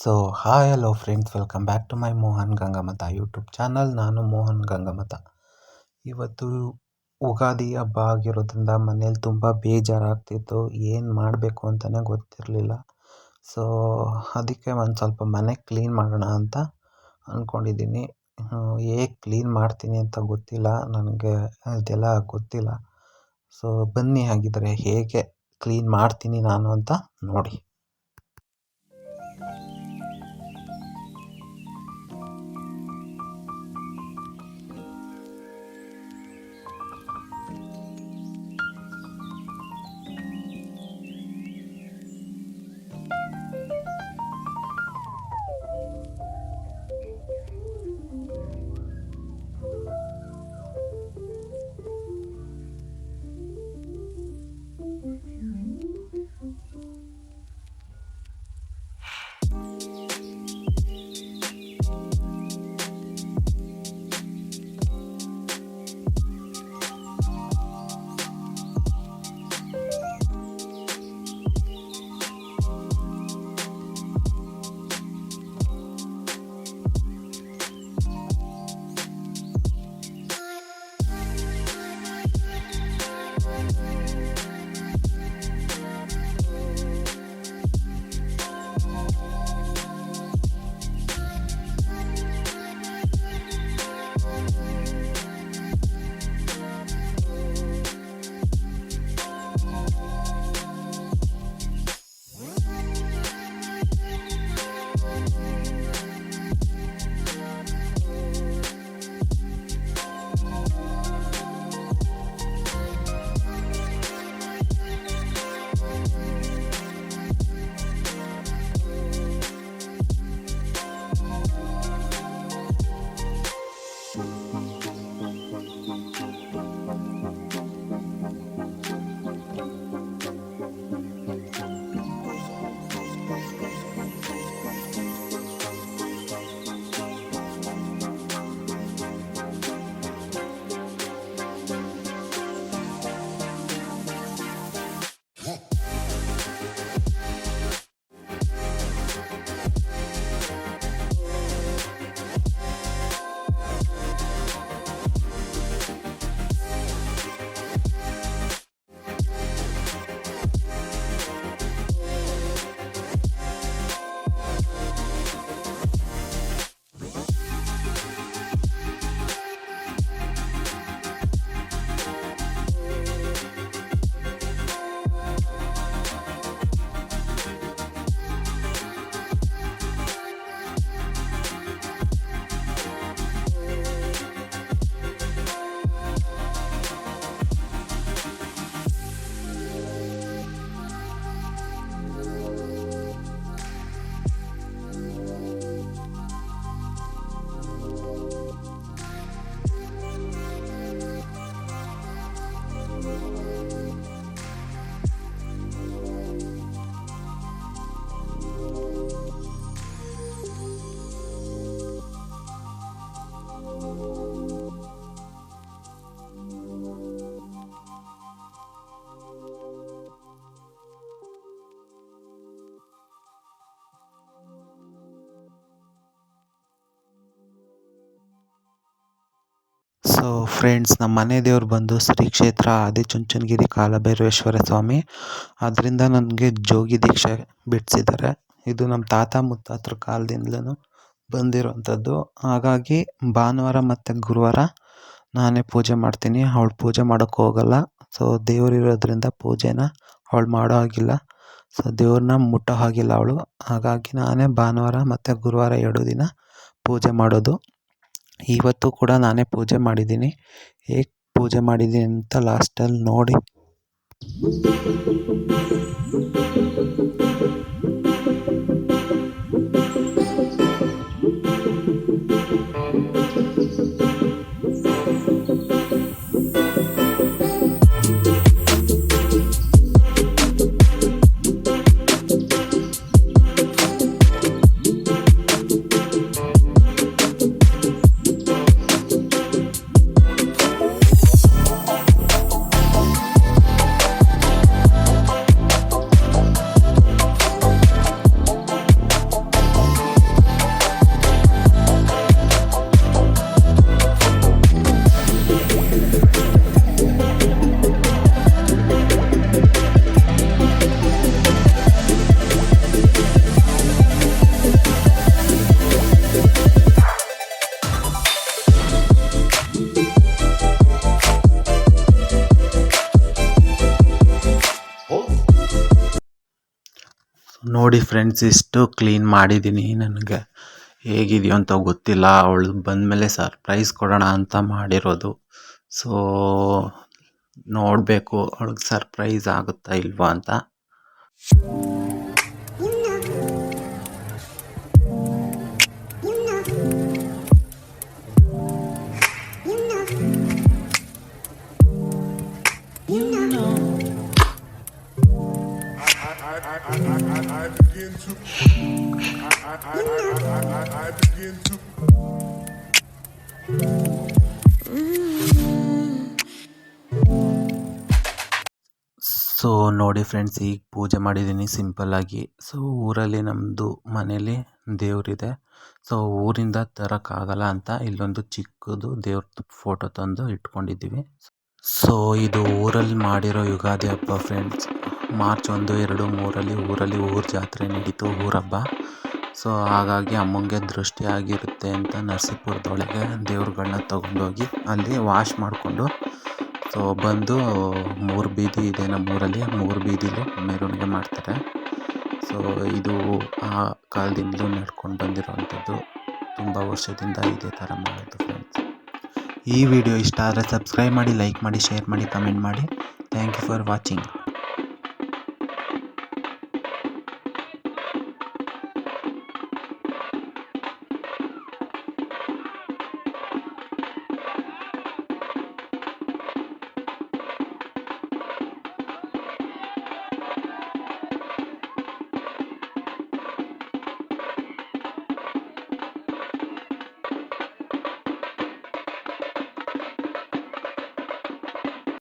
So hi hello friends, welcome back to my Mohan Gangamata YouTube channel. ನಾನು ಮೋಹನ್ ಗಂಗಮತ. ಇವತ್ತು ಯುಗಾದಿ ಹಬ್ಬ ಆಗಿರೋದ್ರಿಂದ ಮನೇಲಿ ತುಂಬ ಬೇಜಾರಾಗ್ತಿತ್ತು. ಏನು ಮಾಡಬೇಕು ಅಂತಲೇ ಗೊತ್ತಿರಲಿಲ್ಲ. ಸೊ ಅದಕ್ಕೆ ಒಂದು ಸ್ವಲ್ಪ ಮನೆ ಕ್ಲೀನ್ ಮಾಡೋಣ ಅಂತ ಅಂದ್ಕೊಂಡಿದ್ದೀನಿ. ಹೇಗೆ ಕ್ಲೀನ್ ಮಾಡ್ತೀನಿ ಅಂತ ಗೊತ್ತಿಲ್ಲ, ನನಗೆ ಅದೆಲ್ಲ ಗೊತ್ತಿಲ್ಲ. ಸೊ ಬನ್ನಿ ಹಾಗಿದ್ರೆ ಹೇಗೆ ಕ್ಲೀನ್ ಮಾಡ್ತೀನಿ ನಾನು ಅಂತ ನೋಡಿ. ಸೊ ಫ್ರೆಂಡ್ಸ್, ನಮ್ಮ ಮನೆ ದೇವ್ರು ಬಂದು ಶ್ರೀ ಕ್ಷೇತ್ರ ಆದಿಚುಂಚನಗಿರಿ ಕಾಲಭೈರವೇಶ್ವರ ಸ್ವಾಮಿ. ಅದರಿಂದ ನನಗೆ ಜೋಗಿ ದೀಕ್ಷೆ ಬಿಡಿಸಿದ್ದಾರೆ. ಇದು ನಮ್ಮ ತಾತ ಮುತ್ತಾತರ ಕಾಲದಿಂದಲೂ ಬಂದಿರೋವಂಥದ್ದು. ಹಾಗಾಗಿ ಭಾನುವಾರ ಮತ್ತು ಗುರುವಾರ ನಾನೇ ಪೂಜೆ ಮಾಡ್ತೀನಿ. ಅವಳು ಪೂಜೆ ಮಾಡೋಕ್ಕೆ ಹೋಗಲ್ಲ. ಸೊ ದೇವರಿರೋದ್ರಿಂದ ಪೂಜೆನ ಅವಳು ಮಾಡೋ ಹಾಗಿಲ್ಲ. ಸೊ ದೇವ್ರನ್ನ ಮುಟ್ಟೋ ಹಾಗಿಲ್ಲ ಅವಳು. ಹಾಗಾಗಿ ನಾನೇ ಭಾನುವಾರ ಮತ್ತು ಗುರುವಾರ 2 ದಿನ ಪೂಜೆ ಮಾಡೋದು. ಇವತ್ತು ಕೂಡ ನಾನೇ ಪೂಜೆ ಮಾಡಿದ್ದೀನಿ. ಹೇಗೆ ಪೂಜೆ ಮಾಡಿದ್ದೀನಿ ಅಂತ ಲಾಸ್ಟಲ್ಲಿ ನೋಡಿ. ನೋಡಿ ಫ್ರೆಂಡ್ಸ್, ಇಷ್ಟು ಕ್ಲೀನ್ ಮಾಡಿದ್ದೀನಿ. ನನಗೆ ಹೇಗಿದೆಯೋ ಅಂತ ಗೊತ್ತಿಲ್ಲ. ಅವಳು ಬಂದಮೇಲೆ ಸರ್ಪ್ರೈಸ್ ಕೊಡೋಣ ಅಂತ ಮಾಡಿರೋದು. ಸೊ ನೋಡಬೇಕು ಅವಳಿಗೆ ಸರ್ಪ್ರೈಸ್ ಆಗುತ್ತಾ ಇಲ್ವಾ ಅಂತ. ಸೊ ನೋಡಿ ಫ್ರೆಂಡ್ಸ್, ಈಗ ಪೂಜೆ ಮಾಡಿದ್ದೀನಿ ಸಿಂಪಲ್ಲಾಗಿ. ಸೊ ಊರಲ್ಲಿ ನಮ್ಮದು ಮನೇಲಿ ದೇವರಿದೆ. ಸೊ ಊರಿಂದ ತರೋಕ್ಕಾಗಲ್ಲ ಅಂತ ಇಲ್ಲೊಂದು ಚಿಕ್ಕದು ದೇವ್ರದ್ದು ಫೋಟೋ ತಂದು ಇಟ್ಕೊಂಡಿದ್ದೀವಿ. ಸೊ ಇದು ಊರಲ್ಲಿ ಮಾಡಿರೋ ಯುಗಾದಿ ಹಬ್ಬ ಫ್ರೆಂಡ್ಸ್. ಮಾರ್ಚ್ 1, 2, 3 ಊರಲ್ಲಿ ಊರ ಜಾತ್ರೆ ನಡೀತು, ಊರಹಬ್ಬ. ಸೊ ಹಾಗಾಗಿ ಅಮ್ಮಂಗೆ ದೃಷ್ಟಿ ಆಗಿರುತ್ತೆ ಅಂತ ನರಸೀಪುರದೊಳಗೆ ದೇವ್ರುಗಳನ್ನ ತೊಗೊಂಡೋಗಿ ಅಲ್ಲಿ ವಾಶ್ ಮಾಡಿಕೊಂಡು ಸೊ ಬಂದು 3 ಬೀದಿ ಇದೆ ನಮ್ಮೂರಲ್ಲಿ. 3 ಬೀದಿಲೂ ಮೆರವಣಿಗೆ ಮಾಡ್ತಾರೆ. ಸೊ ಇದು ಆ ಕಾಲದಿಂದಲೂ ನಡ್ಕೊಂಡು ಬಂದಿರೋವಂಥದ್ದು. ತುಂಬ ವರ್ಷದಿಂದ ಇದೇ ಥರ ಮಾಡೋದು ಫ್ರೆಂಡ್ಸ್. ಈ ವಿಡಿಯೋ ಇಷ್ಟ ಆದರೆ ಸಬ್ಸ್ಕ್ರೈಬ್ ಮಾಡಿ, ಲೈಕ್ ಮಾಡಿ, ಶೇರ್ ಮಾಡಿ, ಕಮೆಂಟ್ ಮಾಡಿ. Thank you for watching.